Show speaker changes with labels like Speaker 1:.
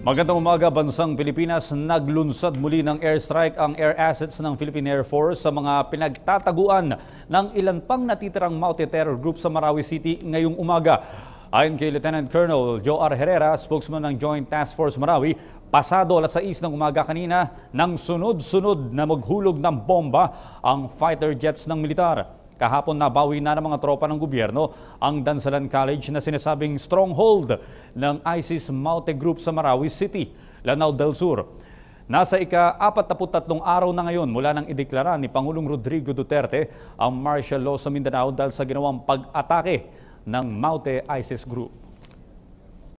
Speaker 1: Magandang umaga, bansang Pilipinas. Naglunsad muli ng airstrike ang air assets ng Philippine Air Force sa mga pinagtataguan ng ilan pang natitirang Maute terror group sa Marawi City ngayong umaga. Ayon kay Lieutenant Colonel Joar Herrera, spokesman ng Joint Task Force Marawi, pasado alas 6 ng umaga kanina nang sunod-sunod na maghulog ng bomba ang fighter jets ng militar. Kahapon nabawi na ng mga tropa ng gobyerno ang Dansalan College na sinasabing stronghold ng ISIS Maute Group sa Marawi City, Lanao del Sur. Nasa ika-43 araw na ngayon mula nang ideklara ni Pangulong Rodrigo Duterte ang martial law sa Mindanao dahil sa ginawang pag-atake ng Maute ISIS Group.